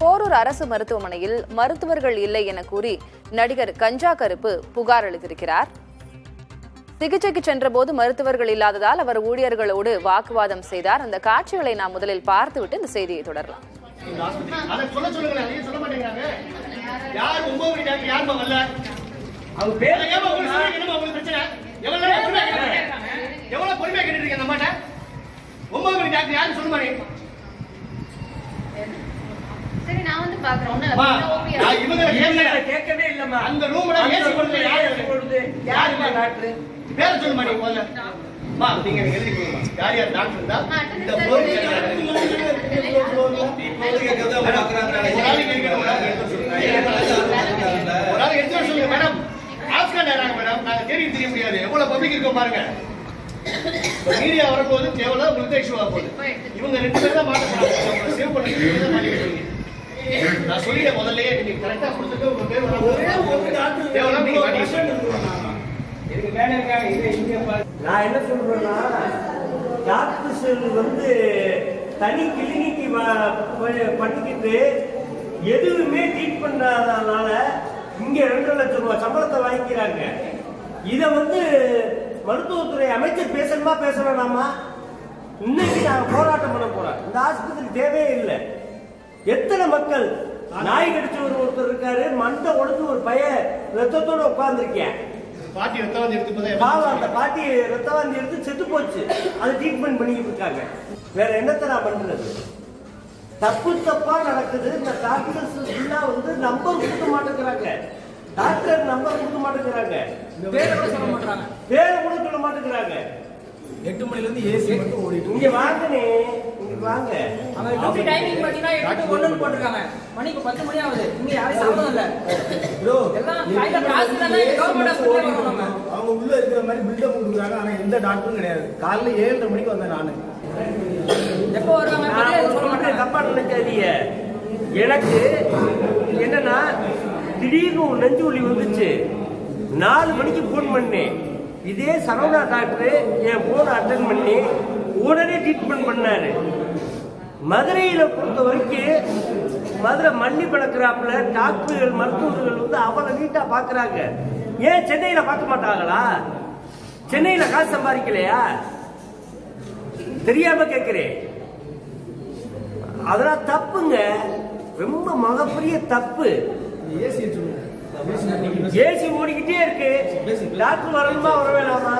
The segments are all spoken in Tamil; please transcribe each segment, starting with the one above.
போரூர் அரசு மருத்துவமனையில் மருத்துவர்கள் இல்லை என கூறி நடிகர் கஞ்சா கருப்பு புகார் அளித்திருக்கிறார். சிகிச்சைக்கு சென்றபோது மருத்துவர்கள் இல்லாததால் அவர் ஊழியர்களோடு வாக்குவாதம் செய்தார். அந்த காட்சிகளை நாம் முதலில் பார்த்துவிட்டு இந்த செய்தியை தொடரலாம். சரி நான் வந்து பாக்குறேன் கேட்கவே இல்லம்மா. அந்த ரூம்ல ஏசி போடுறது யாருமா டாக்டர் பேர சொல்லுமா நீ முதல்ல மா நீங்க எழுதி கொடுங்க யார் யார் டாக்டர் தான் இந்த ஃப்ளோர் ஒரு ஆள் எடுத்து சொல்லுங்க மேடம். Oscar நேராங்க madam. நாங்க தெரிய முடியாது எவ்வளவு பப்ளிக் இருக்கோம் பாருங்க. மீடியா வரும்போது எவ்வளவு உங்களுக்கு இஷ்யூ ஆக போகுது. இவங்க 2 பேர் தான் மாட்டேன் சேவ் பண்ணி மாட்டிக்கிட்டீங்க. நான் சொல்லிட்டேன் முதல்லயே நீங்க கரெக்டா கொடுத்துட்டு உங்க பேர் நான் என்ன சொல்றேன்னா டாக்டர்ஸ் வந்து தனி கிளினிக்கு பண்ணிக்கிட்டு எதுவுமே ட்ரீட் பண்ணாதனால இங்க 2 லட்சம் ரூபாய் சம்பளத்தை வாங்கிக்கிறாங்க. இதை வந்து மருத்துவத்துறை அமைச்சர் பேச வேணாமா? இன்னைக்கு நான் போராட்டம் பண்ண போறேன். இந்த ஆஸ்பத்திரி தேவையே இல்லை. எத்தனை மக்கள் நாய் கடிச்சு ஒருத்தர் இருக்காரு, மண்டை உடச்சு ஒரு பையன் ரத்தத்தோட உட்கார்ந்துருக்கேன். பாட்டி ரத்தவாந்தி எடுத்து பாவம் அந்த பாட்டி ரத்தவாந்தி எடுத்து செத்து போச்சு. அது ட்ரீட்மெண்ட் பண்ணிக்கிட்டு இருக்காங்க. வேற என்னத்தை நான் பண்றது? தப்பா நடக்குது. இந்த டாக்டர்ஸ் வந்து நம்பர் கொடுக்க மாட்டேங்கிறாங்க. டாக்டர் நம்பர் கொடுக்க மாட்டேங்கிறாங்க. பேரை கூட சொல்ல மாட்டேங்கிறாங்க. 8 மணில இருந்து ஏசி மட்டும் ஓடிட்டு இங்க வாங்கனே, இங்க வாங்க. அவங்க டியூட்டி டைமிங் பாத்தீங்கன்னா 8 to 1 ன்னு போட்டுருக்காங்க. மணி 10 மணி ஆகுது. இங்க யாரும் சாப்பிடவே இல்ல. ப்ரோ எல்லாம் கையில காசு இல்லனா கவர்மெண்ட் ஹாஸ்பிடல்ல வரணும். அவங்க உள்ள இருக்கிற மாதிரி பில்டப் கொடுக்குறாங்க. ஆனா எந்த டாக்டரும் கிடையாது. காலையில 7:30 மணிக்கு வந்தேன் நானு. எப்போ வருவாங்க தெரியல. சொல்ல மாட்டேன், தப்பா நினைக்காதீங்க. எனக்கு என்னன்னா திடீர்னு ஒரு நெஞ்சு வலி வந்துச்சு. 4 மணிக்கு போன் பண்ணேன். இதே சரவணா டாக்டர் என் போன் அட்டன் பண்ணி உடனே ட்ரீட்மெண்ட் பண்ணாரு. மதுரையில பொறுத்த வரைக்கும் மதுரை மண்ணி பழக்கிறாப்புல டாக்டர்கள் மருத்துவர்கள் வந்து அவ்வளவு நீட்டா பாக்குறாங்க. ஏன் சென்னையில பார்க்க மாட்டாங்களா? சென்னையில காசு சம்பாதிக்கலையா? தெரியாம கேட்கிறேன். அதெல்லாம் தப்புங்க, ரொம்ப மிகப்பெரிய தப்பு. ஏசி ஓடிக்கிட்டே இருக்கு. டாக்டர் வரணுமா வர வேணாமா?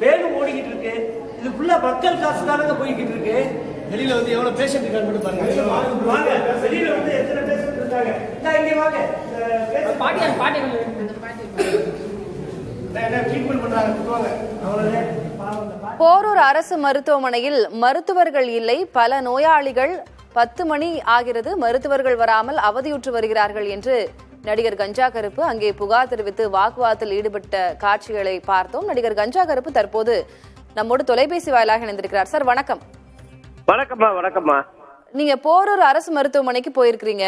வேணும் ஓடிக்கிட்டு இருக்கு. இது ஃபுல்லா மக்கள் காசு தானங்க போய்கிட்டு இருக்கு. வெளியில வந்து எவ்வளவு பேஷண்ட் இருக்காங்க மட்டும் பாருங்க. வாங்க, வெளியில வந்து எத்தனை பேஷண்ட் இருக்காங்க. இங்க வாங்க. பாட்டி ட்ரீட்மெண்ட் பண்றாங்க. போரூர் அரசு மருத்துவமனையில் மருத்துவர்கள் இல்லை, பல நோயாளிகள் 10 மணி ஆகிறது, மருத்துவர்கள் வராமல் அவதியுற்று வருகிறார்கள் என்று நடிகர் கஞ்சா கருப்பு அங்கே புகார் தெரிவித்து வாக்குவாதத்தில் ஈடுபட்ட காட்சிகளை பார்த்தோம். நடிகர் கஞ்சா கருப்பு தற்போது நம்மோடு தொலைபேசி வாயிலாக இணைந்திருக்கிறார். சார் வணக்கம். வணக்கம்மா. வணக்கம்மா. நீங்க போரூர் அரசு மருத்துவமனைக்கு போயிருக்கிறீங்க,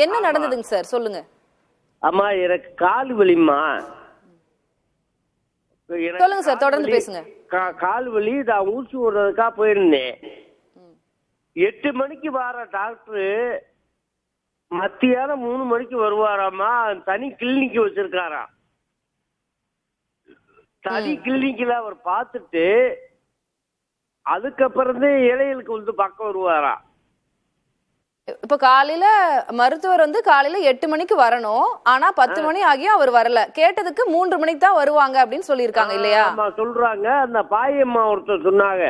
என்ன நடந்ததுங்க சார், சொல்லுங்க. அம்மா எனக்கு கால் வலிமா. சொல்லுங்க சார், தொடர்ந்து பேசுங்க. கால் வலி, நான் ஊசி போடுறதுக்காக போயிருந்தேன். 8 மணிக்கு வர டாக்டர் மத்தியானம் 3 மணிக்கு வருவாராமா. தனி கிளினிக் வச்சிருக்காராம். தனி கிளினிக்ல அவர் பார்த்துட்டு அதுக்கப்புறம் ஏழைகளுக்கு வந்து பார்க்க வருவாராம். இப்ப காலையில மருத்துவர் வந்து காலையில 8 மணிக்கு வரணும், ஆனா 10 மணி ஆகியும் அவர் வரல. கேட்டதுக்கு 3 மணிக்கு தான் வருவாங்க அப்படின்னு சொல்லியிருக்காங்க இல்லையா? சொல்றாங்க. அந்த பாயம்மா ஒருத்தர் சொன்னாங்க,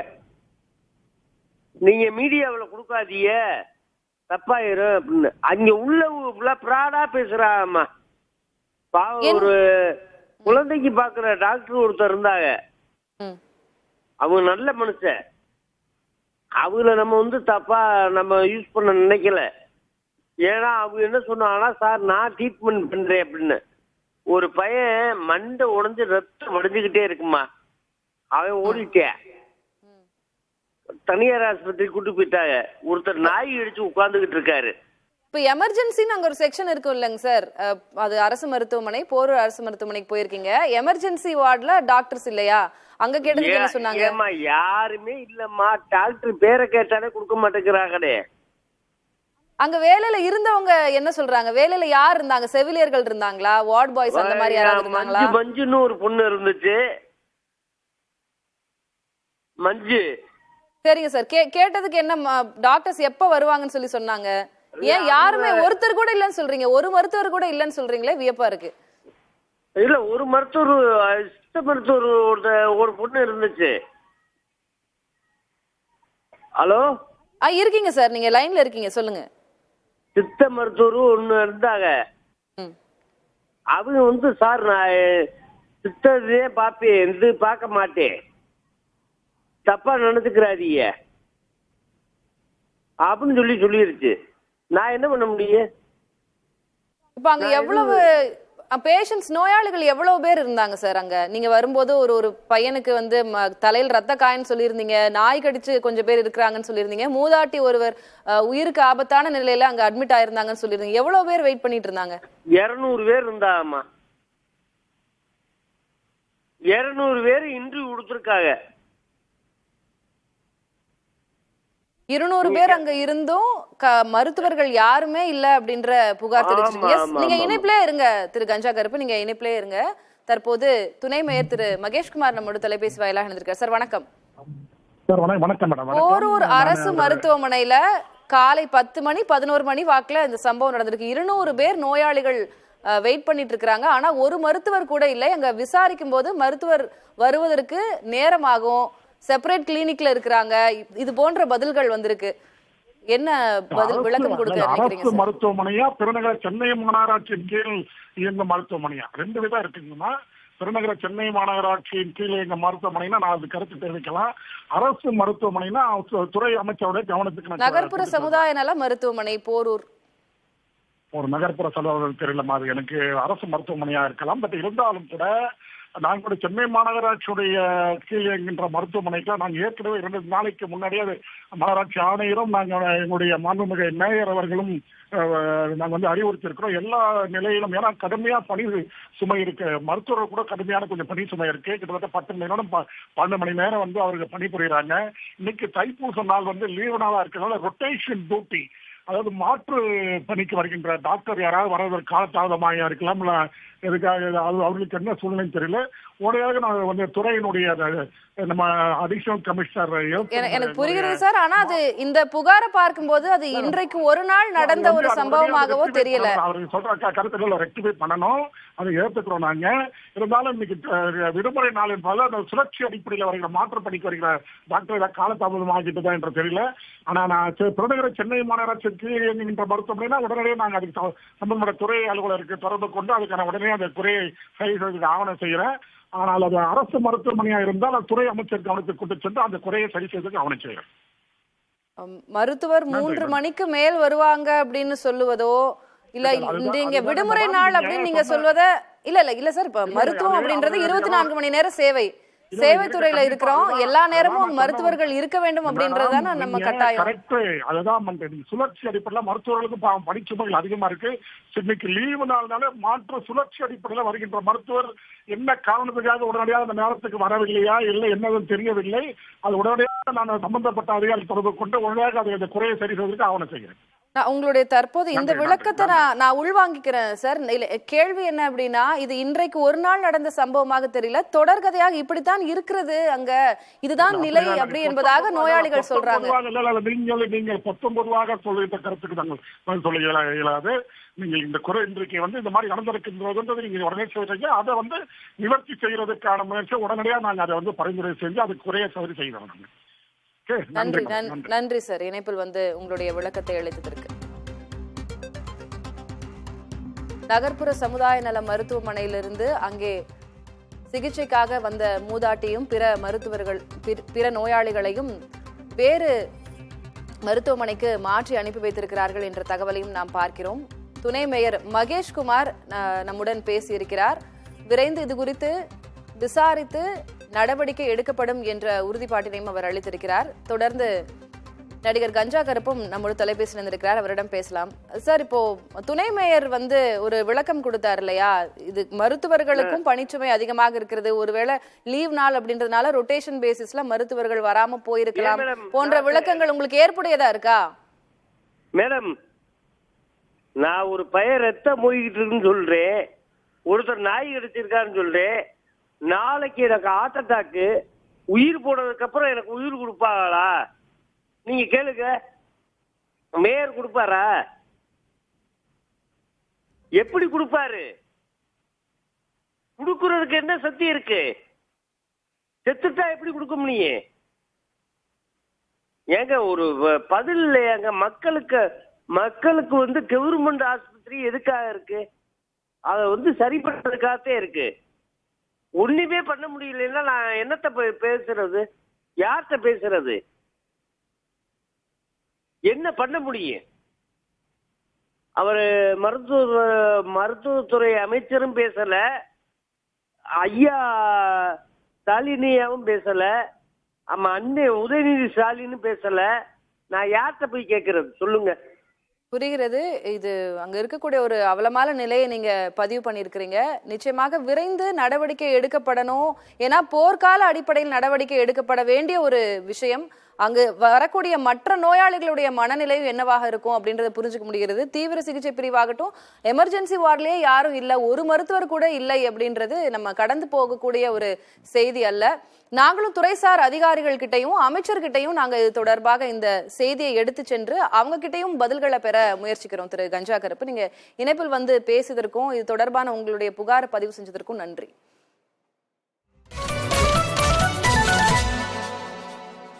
நீங்க மீடியாவில் கொடுக்காதீங்க தப்பாயிரும் அப்படின்னு. அங்க உள்ள பிராடா பேசுறாங்கம்மா. ஒரு குழந்தைக்கு பாக்குற டாக்டர் ஒருத்தர் இருந்தாங்க. அவங்க நல்ல மனுஷன். அவங்கள நம்ம வந்து தப்பா நம்ம யூஸ் பண்ண நினைக்கல. ஏன்னா அவங்க என்ன சொன்னாங்கன்னா, சார் நான் ட்ரீட்மெண்ட் பண்றேன் அப்படின்னு. ஒரு பையன் மண்டை உடைஞ்சு ரத்தம் வடிஞ்சுக்கிட்டே இருக்குமா. அவன் ஓடிட்டேன். தனியார் ஆஸ்பத்திரி கூட்டு போயிட்டாங்க. ஒருத்தர் நாய் அடிச்சு உட்கார்ந்துகிட்டு இருக்காரு. இப்ப எமர்ஜென்சின்னு அங்க ஒரு செக்ஷன் இருக்கும் இல்லைங்க சார்? அது அரசு மருத்துவமனை, போரூர் அரசு மருத்துவமனைக்கு போயிருக்கீங்க. எமர்ஜென்சி வார்டுல டாக்டர்ஸ் இல்லையா? அங்க கேட்டதுக்கு என்ன சொன்னாங்க? யாருமே இல்லம்மா. டாக்டர் பேரை கேட்டாலே கொடுக்க மாட்டேங்கிறாங்களே. அங்க வேலையில இருந்தவங்க என்ன சொல்றாங்க? வேலையில யார் இருந்தாங்க? செவிலியர்கள் இருந்தாங்களா? வார்ட் பாய்ஸ் அந்த மாதிரி யாராவது இருந்தாங்களா? மஞ்சுன்னு ஒரு பொண்ணு இருந்துச்சு. மஞ்சு. சரிங்க சார். கேட்டதுக்கு என்ன டாக்டர்ஸ் எப்ப வருவாங்கன்னு சொல்லி சொன்னாங்க? ஏன் யாருமே ஒருத்தர் கூட இல்லன்னு சொல்றீங்க? ஒரு மருத்துவர் கூட இல்லன்னு சொல்றீங்களே, வியப்பா இருக்கு. இல்ல, ஒரு மருத்துவர், சித்த மருத்துவர் ஒரு பொண்ணு இருந்துச்சு. ஹலோ, இருக்கீங்க சார், நீங்க லைன்ல இருக்கீங்க, சொல்லுங்க. சித்த மருத்துவர் ஒண்ணு இருந்தாங்க. அவங்க சார், நான் சித்ததே பாப்பேன், இது பார்க்க மாட்டேன், தப்பா நினைச்சுக்கிறாதீங்க அப்படின்னு சொல்லிருச்சு. நான் என்ன பண்ண முடியும்? இப்ப அங்க எவ்வளவு பேஷண்ட்ஸ், நோயாளிகள் எவ்வளவு பேர் இருந்தாங்க சார் அங்க? நீங்க வரும்போது ஒரு பையனுக்கு தலையில் ரத்த காயன்னு சொல்லியிருந்தீங்க, நாய் கடிச்சு கொஞ்சம் பேர் இருக்கிறாங்கன்னு சொல்லியிருந்தீங்க, மூதாட்டி ஒருவர் உயிருக்கு ஆபத்தான நிலையில அங்க அட்மிட் ஆயிருந்தாங்கன்னு சொல்லியிருந்தீங்க. எவ்வளவு பேர் வெயிட் பண்ணிட்டு இருந்தாங்க? 200 பேர் இருந்தாமா. 200 பேர் இன்டர்வியூ கொடுத்துருக்காங்க. 200 பேர் அங்க இருந்தும் மருத்துவர்கள் யாருமே இல்ல அப்படின்ற புகார் தெரிவிச்சிருக்கீங்க. நீங்க இணைப்பிலே இருங்க திரு கஞ்சா கருப்பு, நீங்க இணைப்பிலே இருங்க. தற்போது துணை மேயர் திரு மகேஷ்குமார் நம்மோட தொலைபேசி வாயிலாக இணைந்திருக்கார். சார் வணக்கம். வணக்கம் மேடம். போரூர் அரசு மருத்துவமனையில காலை 10 மணி 11 மணி வாக்குல இந்த சம்பவம் நடந்திருக்கு. 200 பேர் நோயாளிகள் வெயிட் பண்ணிட்டு இருக்காங்க. ஆனா ஒரு மருத்துவர் கூட இல்லை. அங்க விசாரிக்கும் போது மருத்துவர் வருவதற்கு நேரமாகும், செப்பரேட் கிளினிக்ல இருக்கிறாங்க, இது போன்ற பதில்கள் வந்திருக்கு. என்ன பதில் விளக்கம் கொடுக்க நினைக்கிறீங்க? அரசு மருத்துவமனையா பெருநகர சென்னை மாநகராட்சியின் கீழ் இயங்கும் மருத்துவமனையா? 2 விதம் இருக்குங்கம்மா. பெருநகர சென்னை மாநகராட்சியின் கீழ் இயங்கும் மருத்துவமனைனா நான் அது கருத்து தெரிவிக்கலாம். அரசு மருத்துவமனைனா துறை அமைச்சருடைய கவனத்துக்கு. நகர்ப்புற சமுதாய நல மருத்துவமனை போரூர் ஒரு நகர்ப்புற செலவு தெரியல, அது எனக்கு அரசு மருத்துவமனையா இருக்கலாம். பட் இருந்தாலும் கூட நாங்கள் சென்னை மாநகராட்சியுடைய கீழ் என்கின்ற மருத்துவமனைக்கு நாங்கள் ஏற்கனவே 2 நாளைக்கு முன்னாடியே மாநகராட்சி ஆணையரும் நாங்கள் எங்களுடைய மாண்புமிகு மேயர் அவர்களும் நாங்கள் அறிவுறுத்தியிருக்கிறோம். எல்லா நிலையிலும், ஏன்னா கடுமையா பணி சுமை இருக்கு, மருத்துவர்கள் கூட கடுமையான கொஞ்சம் பணி சுமை இருக்கு. கிட்டத்தட்ட 10 மணி நேரம் 12 மணி நேரம் அவர்கள் பணிபுரிகிறாங்க. இன்னைக்கு தைப்பூச நாள் லீவு நாளா இருக்கிறதுனால ரொட்டேஷன் டியூட்டி, அதாவது மாற்று பணிக்கு வருகின்ற டாக்டர் யாராவது வர்றதற்கு காலதாமதமாக இருக்கலாம், இல்ல எதுக்காக அவர்களுக்கு என்ன சூழ்நிலை தெரியல. உடையாக நாங்கள் துறையினுடைய நம்ம அடிஷனல் கமிஷனர். எனக்கு புரிகிறது சார். ஆனா அது இந்த புகாரை பார்க்கும்போது அது இன்றைக்கு ஒரு நாள் நடந்த ஒரு சம்பவமாகவோ தெரியல. அவருக்கு சொல்ற கருத்துக்களை ரெக்டிஃபை பண்ணணும், அதை ஏற்றுக்கிறோம் நாங்க. இருந்தாலும் இன்னைக்கு விடுமுறை நாள் என்பதால் அந்த சுழற்சி அடிப்படையில் வருகிற மாற்று பணிக்கு வருகிற டாக்டர் காலதாமதம் ஆகிட்டு தான் என்று தெரியல. ஆனா நான் பெருநகர சென்னை மாநகராட்சிக்கு இயங்குகின்ற மருத்துவமனைனா உடனடியே நாங்கள் அதுக்கு சம்பந்தப்பட்ட துறை அலுவலருக்கு தொடர்பு கொண்டு அதுக்கான உடனே அந்த குறையை சரி செய்வதற்கு ஆவணம் செய்கிறேன். ஆனால் அது அரசு மருத்துவமனையா இருந்தால் அது துறை அமைச்சர் கவனத்துக்கு கொண்டு சென்று அந்த குறையை சரி செய்வதற்கு ஆவணம் செய்கிறேன். மருத்துவர் 3 மணிக்கு மேல் வருவாங்க அப்படின்னு சொல்லுவதோ, இல்ல இங்க விடுமுறை நாள் அப்படின்னு நீங்க சொல்வத இல்ல சார். இப்ப மருத்துவம் அப்படின்றது 24 மணி நேர சேவை, சேவைத்துறையில இருக்கிறோம், எல்லா நேரமும் மருத்துவர்கள் இருக்க வேண்டும் அப்படின்றதான நம்ம கட்டாயம். அதுதான் சுழற்சி அடிப்படையில் மருத்துவர்களுக்கு பணிச்சுமைகள் அதிகமா இருக்கு. இன்னைக்கு லீவு நாள்னால மாற்று சுழற்சி அடிப்படையில் வருகின்ற மருத்துவர் என்ன காரணத்துக்காக உடனடியாக அந்த நேரத்துக்கு வரவில்லையா இல்லை என்னதுன்னு தெரியவில்லை. அது உடனடியாக நான் சம்பந்தப்பட்ட அதிகாரி தொடர்பு கொண்டு உடனடியாக அதை குறையை சரி செய்வதற்கு ஆவணம் செய்கிறேன். உங்களுடைய தற்போது இந்த விளக்கத்தை நான் உள்வாங்கிக்கிறேன் சார். கேள்வி என்ன அப்படின்னா, இது இன்றைக்கு ஒரு நாள் நடந்த சம்பவமாக தெரியல, தொடர்கதையாக இப்படித்தான் இருக்கிறது அங்க, இதுதான் நிலை அப்படி என்பதாக நோயாளிகள் சொல்றாங்க. நீங்கள் 19 சொல்லிட்ட கருத்துக்கு நாங்கள் சொல்ல இயலாது. நீங்கள் இந்த குறை இன்றைக்கு இந்த மாதிரி நடந்திருக்கின்றது நீங்க உடனே சொல்றீங்க, அதை நிவர்த்தி செய்யறதுக்கான முயற்சி உடனடியாக நாங்கள் அதை பரிந்துரை செஞ்சு அதுக்கு குறைய சரி செய்யறோம். நன்றி சார், இணைப்பில் உங்களுடைய விளக்கத்தை அளித்ததற்கு. நகர்ப்புற சமுதாய நல மருத்துவமனையிலிருந்து அங்கே சிகிச்சைக்காக வந்த மூதாட்டியும் பிற நோயாளிகளையும் வேறு மருத்துவமனைக்கு மாற்றி அனுப்பி வைத்திருக்கிறார்கள் என்ற தகவலையும் நாம் பார்க்கிறோம். துணை மேயர் மகேஷ்குமார் நம்முடன் பேசியிருக்கிறார். விரைந்து இது குறித்து விசாரித்து நடவடிக்கை எடுக்கப்படும் என்ற உறுதிப்பாட்டினையும் அவர் அளித்திருக்கிறார். தொடர்ந்து நடிகர் கஞ்சா கருப்பும் நம்மோட தொலைபேசி நின்றிருக்கிறார், அவரிடம் பேசலாம். சார், இப்போ துணை மேயர் ஒரு விளக்கம் கொடுத்தார் இல்லையா, இது மருத்துவர்களுக்கும் பணிச்சுமை அதிகமாக இருக்கிறது, ஒருவேளை லீவ் நாள் அப்படின்றதுனால ரொட்டேஷன் பேசிஸ்ல மருத்துவர்கள் வராம போயிருக்கலாம் போன்ற விளக்கங்கள் உங்களுக்கு ஏற்புடையதா இருக்கா? மேடம், நான் ஒரு பையன் ரத்தம் மூழ்கிட்டு இருக்குன்னு சொல்றேன், ஒருத்தர் நாய் கடிச்சிருக்காருன்னு சொல்றேன். நாளைக்கு எனக்கு ஹார்ட் அட்டாக்கு, உயிர் போனதுக்கு அப்புறம் எனக்கு உயிர் கொடுப்பாங்களா? நீங்க கேளுங்க. மேயர் கொடுப்பாரா? எப்படி கொடுப்பாரு? கொடுக்கறதுக்கு என்ன சக்தி இருக்கு? செத்துட்டா எப்படி கொடுக்க முடியும்? ஏங்க ஒரு பதில் இல்லையாங்க. மக்களுக்கு வந்து கவர்மெண்ட் ஆஸ்பத்திரி எதுக்காக இருக்கு? அதை சரி பண்றதுக்காகத்தே இருக்கு. ஒண்ணுமே பண்ண முடியலன்னா நான் என்னத்த பேசுறது? யார்கிட்ட பேசுறது? என்ன பண்ண முடியும்? அவரு மருத்துவத்துறை அமைச்சரும் பேசல, ஐயா ஸ்டாலினியாவும் பேசல, ஆமா அண்ணன் உதயநிதி ஸ்டாலினும் பேசல. நான் யார்கிட்ட போய் கேட்கறது சொல்லுங்க? புரிகிறது. இது அங்க இருக்கக்கூடிய ஒரு அவலமான நிலையை நீங்க பதிவு பண்ணியிருக்கிறீங்க. நிச்சயமாக விரைந்து நடவடிக்கை எடுக்கப்படணும். ஏன்னா போர்க்கால அடிப்படையில் நடவடிக்கை எடுக்கப்பட வேண்டிய ஒரு விஷயம். அங்கு வரக்கூடிய மற்ற நோயாளிகளுடைய மனநிலையும் என்னவாக இருக்கும் அப்படின்றத புரிஞ்சுக்க முடிகிறது. தீவிர சிகிச்சை பிரிவாகட்டும், எமர்ஜென்சி வார்டிலேயே யாரும் இல்லை, ஒரு மருத்துவர் கூட இல்லை அப்படின்றது நம்ம கடந்து போகக்கூடிய ஒரு செய்தி அல்ல. நாங்களும் துறைசார் அதிகாரிகள் கிட்டையும் அமைச்சர்கிட்டையும் நாங்க இது தொடர்பாக இந்த செய்தியை எடுத்து சென்று அவங்க கிட்டையும் பதில்களை பெற முயற்சிக்கிறோம். திரு கஞ்சா கருப்பு, நீங்க இணைப்பில் வந்து பேசியதற்கும் இது தொடர்பான உங்களுடைய புகார் பதிவு செஞ்சதற்கும் நன்றி.